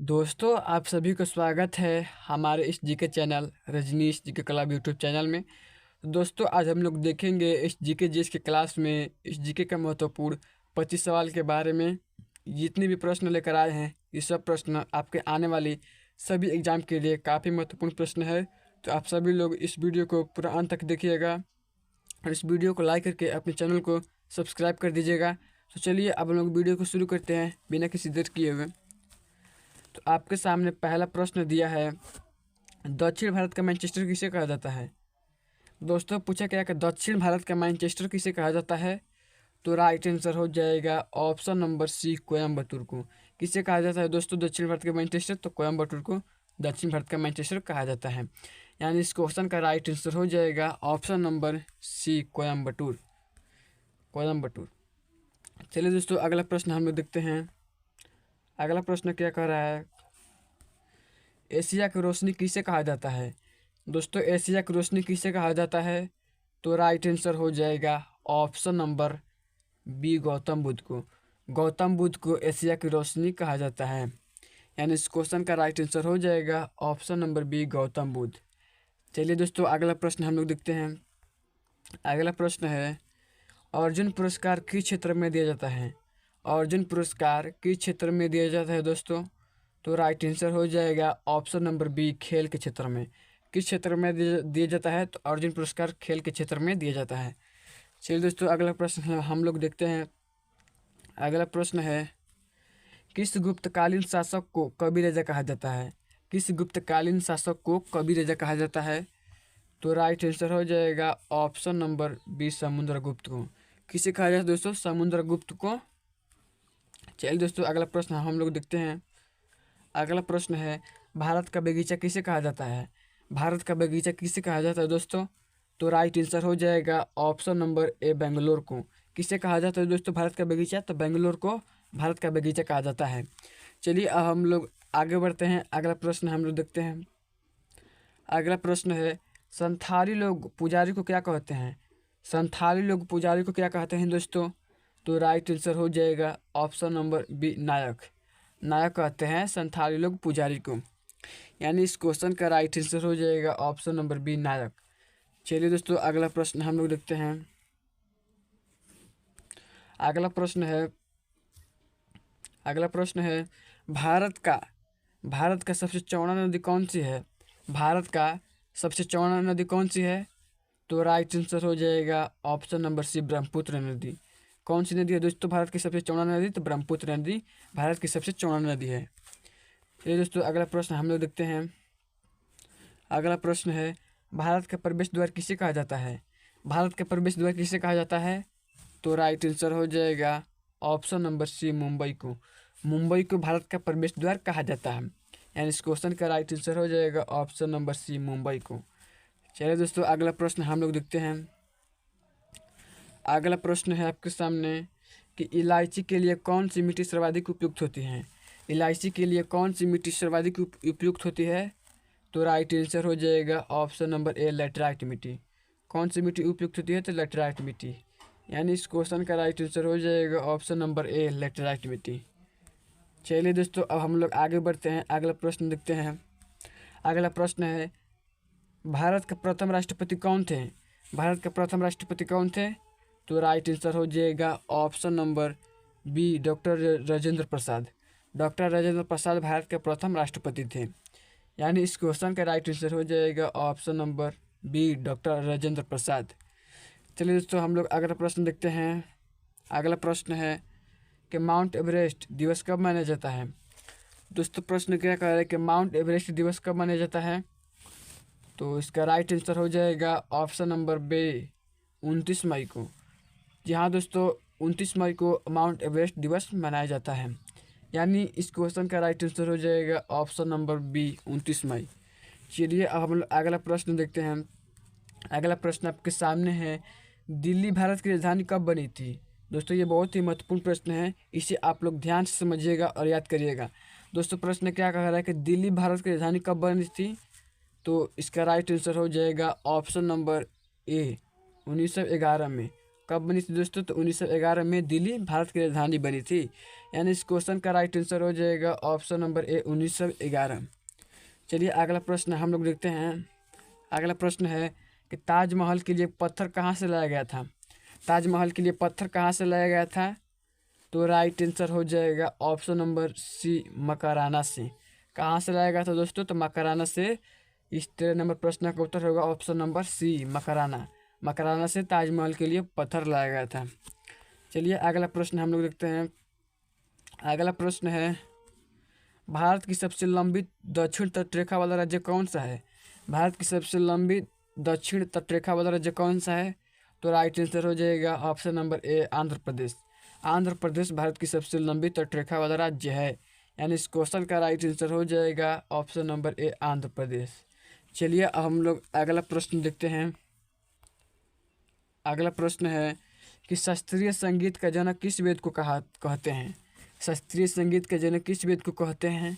दोस्तों, आप सभी को स्वागत है हमारे इस GK channel Rajneesh GK club YouTube channel में। दोस्तों, आज हम लोग देखेंगे इस जीके जीएस के क्लास में इस जीके का महत्वपूर्ण 25 सवाल के बारे में। जितने भी प्रश्न लेकर आए हैं ये सब प्रश्न आपके आने वाली सभी एग्जाम के लिए काफ़ी महत्वपूर्ण प्रश्न है। तो आप सभी लोग इस वीडियो को पूरा अंत तक देखिएगा और इस वीडियो को लाइक करके अपने चैनल को सब्सक्राइब कर दीजिएगा। तो चलिए अब हम लोग वीडियो को शुरू करते हैं बिना किसी देर किए हुए। तो आपके सामने पहला प्रश्न दिया है, दक्षिण भारत का मैनचेस्टर किसे कहा जाता है। दोस्तों, पूछा गया कि दक्षिण भारत का मैनचेस्टर किसे कहा जाता है। तो राइट आंसर हो जाएगा ऑप्शन नंबर सी, कोयम्बटूर को। किसे कहा जाता है दोस्तों दक्षिण भारत का मैनचेस्टर? तो कोयम्बटूर को दक्षिण भारत का मैनचेस्टर कहा जाता है। यानी इस क्वेश्चन का राइट आंसर हो जाएगा option number C, Coimbatore. Coimbatore. चलिए दोस्तों, अगला प्रश्न हम लोग देखते हैं। अगला प्रश्न क्या कह रहा है, एशिया की रोशनी किसे कहा जाता है। दोस्तों, एशिया की रोशनी किसे कहा जाता है? तो राइट आंसर हो जाएगा option number B, Gautam Buddha को। गौतम बुद्ध को एशिया की रोशनी कहा जाता है। यानी इस क्वेश्चन का राइट आंसर हो जाएगा option number B, Gautam Buddha. चलिए दोस्तों, अगला प्रश्न हम लोग देखते हैं। अगला प्रश्न है, अर्जुन पुरस्कार किस क्षेत्र में दिया जाता है। अर्जुन पुरस्कार किस क्षेत्र में दिया जाता है दोस्तों? तो राइट आंसर हो जाएगा ऑप्शन नंबर बी, खेल के क्षेत्र में। किस क्षेत्र में दिया जाता है? तो अर्जुन पुरस्कार खेल के क्षेत्र में दिया जाता है। चलिए दोस्तों, अगला प्रश्न हम लोग देखते हैं। अगला प्रश्न है, किस गुप्तकालीन शासक को कबीर राजा कहा जाता है। किस गुप्तकालीन शासक को कबीर राजा कहा जाता है? तो राइट आंसर हो जाएगा ऑप्शन नंबर बी, समुद्रगुप्त को। किसे कहा जाता है दोस्तों? समुद्रगुप्त को। चलिए दोस्तों, अगला प्रश्न हम लोग देखते हैं। अगला प्रश्न है, भारत का बगीचा किसे कहा जाता है। भारत का बगीचा किसे कहा जाता है दोस्तों? तो राइट आंसर हो जाएगा ऑप्शन नंबर ए, बेंगलोर को। किसे कहा जाता है दोस्तों भारत का बगीचा? तो बेंगलोर को भारत का बगीचा कहा जाता है। चलिए अब हम लोग आगे बढ़ते हैं। अगला प्रश्न हम लोग देखते हैं। अगला प्रश्न है, संथाली लोग पुजारी को क्या कहते हैं। संथाली लोग पुजारी को क्या कहते हैं दोस्तों? तो राइट आंसर हो जाएगा ऑप्शन नंबर बी, नायक। नायक कहते हैं संथाली लोग पुजारी को। यानी इस क्वेश्चन का राइट आंसर हो जाएगा ऑप्शन नंबर बी, नायक। चलिए दोस्तों, अगला प्रश्न हम लोग देखते हैं। अगला प्रश्न है, भारत का सबसे चौड़ा नदी कौन सी है। भारत का सबसे चौड़ा नदी कौन सी है? तो राइट आंसर हो जाएगा ऑप्शन नंबर सी, ब्रह्मपुत्र नदी। कौन सी नदी है दोस्तों भारत की सबसे चौड़ा नदी? तो ब्रह्मपुत्र नदी भारत की सबसे चौड़ा नदी है। ये दोस्तों, अगला प्रश्न हम लोग देखते हैं। अगला प्रश्न है, भारत का प्रवेश द्वार किसे कहा जाता है। भारत का प्रवेश द्वार किसे कहा जाता है? तो राइट आंसर हो जाएगा ऑप्शन नंबर सी, मुंबई को। मुंबई को भारत का प्रवेश द्वार कहा जाता है। यानी इस क्वेश्चन का राइट आंसर हो जाएगा ऑप्शन नंबर सी, मुंबई को। चलिए दोस्तों, अगला प्रश्न हम लोग देखते हैं। अगला प्रश्न है आपके सामने कि इलायची के लिए कौन सी मिट्टी सर्वाधिक उपयुक्त होती है। इलायची के लिए कौन सी मिट्टी सर्वाधिक उपयुक्त होती है? तो राइट आंसर हो जाएगा ऑप्शन नंबर ए, लैटेराइट मिट्टी। कौन सी मिट्टी उपयुक्त होती है? तो लैटेराइट मिट्टी। यानी इस क्वेश्चन का राइट आंसर हो जाएगा ऑप्शन नंबर ए, लैटेराइट मिट्टी। चलिए दोस्तों, अब हम लोग आगे बढ़ते हैं। अगला प्रश्न देखते हैं। अगला प्रश्न है, भारत के प्रथम राष्ट्रपति कौन थे। भारत के प्रथम राष्ट्रपति कौन थे? तो राइट आंसर हो जाएगा option number B, doctor Rajendra Prasad. Doctor Rajendra Prasad Bharat के प्रथम राष्ट्रपति थे। यानी इस क्वेश्चन का राइट आंसर हो जाएगा option number B, doctor Rajendra Prasad. चलिए दोस्तों, हम लोग अगला प्रश्न देखते हैं। अगला प्रश्न है कि माउंट एवरेस्ट दिवस कब मनाया जाता है। दोस्तों, प्रश्न क्या कह रहा है कि माउंट एवरेस्ट दिवस कब मनाया जाता है? तो इसका राइट आंसर हो जाएगा ऑप्शन नंबर बी, 29 मई को। जी हाँ दोस्तों, 29 मई को माउंट एवरेस्ट दिवस मनाया जाता है। यानी इस क्वेश्चन का राइट आंसर हो जाएगा ऑप्शन नंबर बी, 29 मई। चलिए अब हम लोग अगला प्रश्न देखते हैं। अगला प्रश्न आपके सामने है, दिल्ली भारत की राजधानी कब बनी थी। दोस्तों, ये बहुत ही महत्वपूर्ण प्रश्न है, इसे आप लोग ध्यान से समझिएगा और याद करिएगा। दोस्तों, प्रश्न क्या कह रहा है कि दिल्ली भारत की राजधानी कब बनी थी। तो इसका राइट आंसर हो जाएगा ऑप्शन नंबर ए, 1911 में। कब बनी थी दोस्तों? तो 1911 में दिल्ली भारत की राजधानी बनी थी। यानी इस क्वेश्चन का राइट आंसर हो जाएगा ऑप्शन नंबर ए 1911। चलिए अगला प्रश्न हम लोग देखते हैं। अगला प्रश्न है कि ताजमहल के लिए पत्थर कहाँ से लाया गया था। ताजमहल के लिए पत्थर कहाँ से लाया गया था, तो राइट आंसर हो जाएगा ऑप्शन नंबर सी मकराना से। कहाँ से लाया गया था दोस्तों, तो मकराना से। इस 13 नंबर प्रश्न का उत्तर होगा option number C Makrana. Makrana से ताजमहल के लिए पत्थर लाया गया था। चलिए अगला प्रश्न हम लोग देखते हैं। अगला प्रश्न है भारत की सबसे लंबी दक्षिण तटरेखा वाला राज्य कौन सा है। भारत की सबसे लंबी दक्षिण तटरेखा वाला राज्य कौन सा है, तो राइट आंसर हो जाएगा option number A Andhra Pradesh. Andhra Pradesh Bharat की सबसे लंबी तटरेखा वाला राज्य है, यानी इस क्वेश्चन का राइट आंसर हो जाएगा option number A Andhra Pradesh. चलिए अब हम लोग अगला प्रश्न देखते हैं। अगला प्रश्न है कि शास्त्रीय संगीत का जनक किस वेद को कहते हैं। शास्त्रीय संगीत के जनक किस वेद को कहते हैं,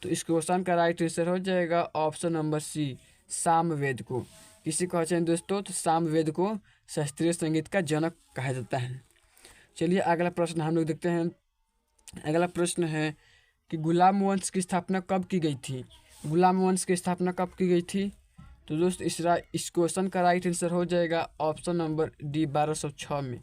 तो इस क्वेश्चन का राइट आंसर हो जाएगा ऑप्शन नंबर सी सामवेद को। किसी को कहते हैं दोस्तों, तो सामवेद को शास्त्रीय संगीत का जनक कहा जाता है। चलिए अगला प्रश्न हम लोग देखते हैं। अगला प्रश्न है कि गुलाम वंश की स्थापना कब की गई थी। गुलाम वंश की स्थापना कब की गई थी, तो दोस्त इस क्वेश्चन का राइट आंसर हो जाएगा ऑप्शन नंबर डी 1206 में।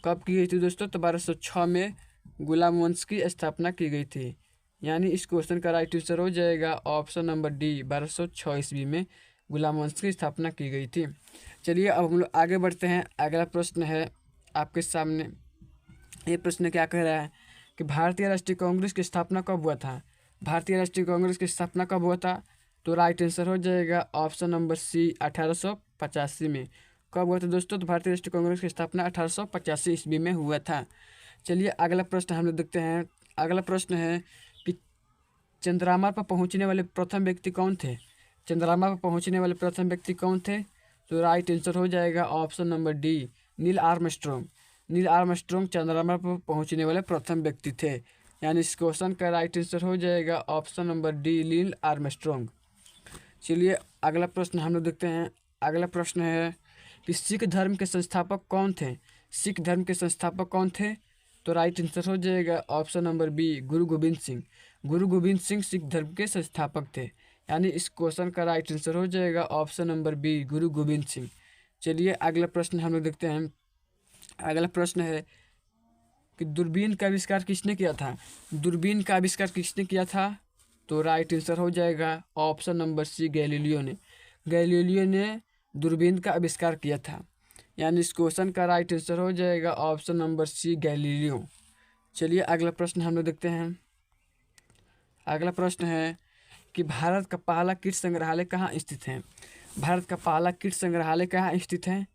कब की गई थी दोस्तों, तो 1206 में गुलाम वंश की स्थापना की गई थी, यानी इस क्वेश्चन का राइट आंसर हो जाएगा ऑप्शन नंबर डी 1206 ईस्वी में गुलाम वंश की स्थापना की गई थी। चलिए अब हम लोग आगे बढ़ते हैं। अगला प्रश्न है आपके सामने। ये प्रश्न क्या कह रहा है कि भारतीय राष्ट्रीय कांग्रेस की स्थापना कब हुआ था। भारतीय राष्ट्रीय कांग्रेस की स्थापना कब हुआ था, तो राइट आंसर हो जाएगा ऑप्शन नंबर सी 1885 में। कब हुआ था दोस्तों, तो भारतीय राष्ट्रीय कांग्रेस की स्थापना 1885 ईस्वी में हुआ था। चलिए अगला प्रश्न हम लोग देखते हैं। अगला प्रश्न है कि चंद्रमा पर पहुंचने वाले प्रथम व्यक्ति कौन थे। चंद्रमा पर पहुंचने वाले प्रथम व्यक्ति कौन थे, तो राइट आंसर हो जाएगा option number D Neil Armstrong. Neil Armstrong चंद्रमा पर पहुंचने वाले प्रथम व्यक्ति थे, यानी इस क्वेश्चन का राइट आंसर हो जाएगा option number D Neil Armstrong. चलिए अगला प्रश्न हम लोग देखते हैं। अगला प्रश्न है कि सिख धर्म के संस्थापक कौन थे। सिख धर्म के संस्थापक कौन थे, तो राइट आंसर हो जाएगा ऑप्शन नंबर बी गुरु गोविंद सिंह। गुरु गोविंद सिंह सिख धर्म के संस्थापक थे, यानी इस क्वेश्चन का राइट आंसर हो जाएगा ऑप्शन नंबर बी गुरु गोविंद सिंह। चलिए अगला प्रश्न हम लोग देखते हैं। अगला प्रश्न है कि दूरबीन का आविष्कार किसने किया था। दूरबीन का आविष्कार किसने किया था, तो राइट आंसर हो जाएगा ऑप्शन नंबर सी गैलीलियो ने। गैलीलियो ने दूरबीन का आविष्कार किया था, यानी इस क्वेश्चन का राइट आंसर हो जाएगा ऑप्शन नंबर सी गैलीलियो। चलिए अगला प्रश्न हम लोग देखते हैं। अगला प्रश्न है कि भारत का पहला कीट संग्रहालय कहाँ स्थित है। भारत का पहला कीट संग्रहालय कहाँ स्थित है,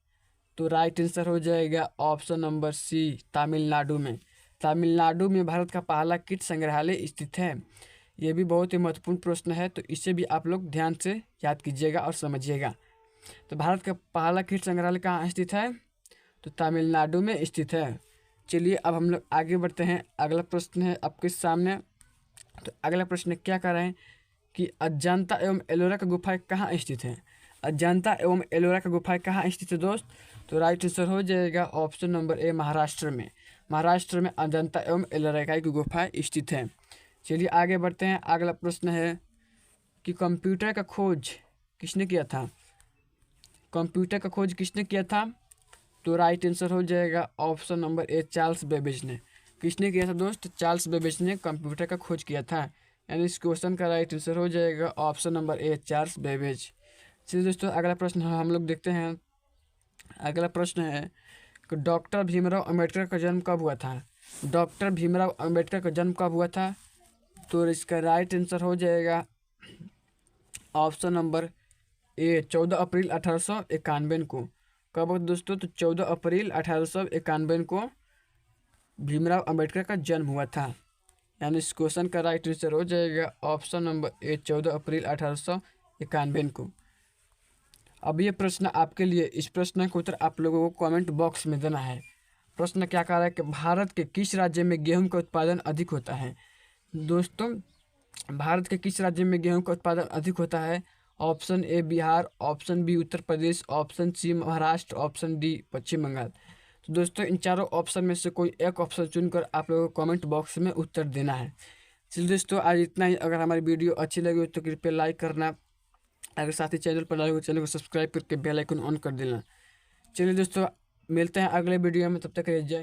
तो राइट आंसर हो जाएगा ऑप्शन नंबर सी तमिलनाडु में। तमिलनाडु में भारत का पहला कीट संग्रहालय स्थित है। ये भी बहुत ही महत्वपूर्ण प्रश्न है, तो इसे भी आप लोग ध्यान से याद कीजिएगा और समझिएगा। तो भारत का पहला कीट संग्रहालय कहाँ स्थित है, तो तमिलनाडु में स्थित है। चलिए अब हम लोग आगे बढ़ते हैं। अगला प्रश्न है आपके सामने। तो अगला प्रश्न क्या कर रहे हैं कि अजंता एवं एलोरा की गुफाएं कहाँ स्थित हैं। अजंता एवं एलोरा की गुफाएं कहाँ स्थित है दोस्त, तो राइट आंसर हो जाएगा ऑप्शन नंबर ए महाराष्ट्र में। महाराष्ट्र में अजंता एवं एलोरा की गुफाएं स्थित हैं। चलिए आगे बढ़ते हैं। अगला प्रश्न है कि कंप्यूटर का खोज किसने किया था। कंप्यूटर का खोज किसने किया था, तो राइट आंसर हो जाएगा option number A Charles Babbage ने। किसने किया था दोस्त, चार्ल्स बेबेज ने कंप्यूटर का खोज किया था, यानी इस क्वेश्चन का राइट आंसर हो जाएगा option number A Charles Babbage. चलिए दोस्तों अगला प्रश्न हम लोग देखते हैं। अगला प्रश्न है कि डॉक्टर भीमराव अंबेडकर का जन्म कब हुआ था। डॉक्टर भीमराव अंबेडकर का जन्म कब हुआ था, तो इसका राइट आंसर हो जाएगा ऑप्शन नंबर ए 14 अप्रैल 1891 को। कब दोस्तों, तो 14 अप्रैल 1891 को भीमराव अंबेडकर का जन्म हुआ था, यानी इस क्वेश्चन का राइट आंसर हो जाएगा ऑप्शन नंबर ए 14 अप्रैल 1891 को। अब ये प्रश्न आपके लिए, इस प्रश्न का उत्तर आप लोगों को कमेंट बॉक्स में देना है। प्रश्न क्या कह रहा है कि भारत के किस राज्य में गेहूं का उत्पादन अधिक होता है। दोस्तों भारत के किस राज्य में गेहूं का उत्पादन अधिक होता है। Option A Bihar, option B Uttar Pradesh, option C Maharashtra, option D Paschim Bangal. तो दोस्तों इन चारों ऑप्शन में से कोई एक ऑप्शन चुनकर आप लोगों को कमेंट बॉक्स में उत्तर देना है। चलिए दोस्तों आज इतना ही। अगर हमारी वीडियो अच्छी लगी हो तो कृपया लाइक करना, अगर साथ ही चैनल पर नए हो चैनल को सब्सक्राइब करके बेल आइकन ऑन कर देना। चलिए दोस्तों मिलते हैं अगले वीडियो में, तब तक के लिए जय।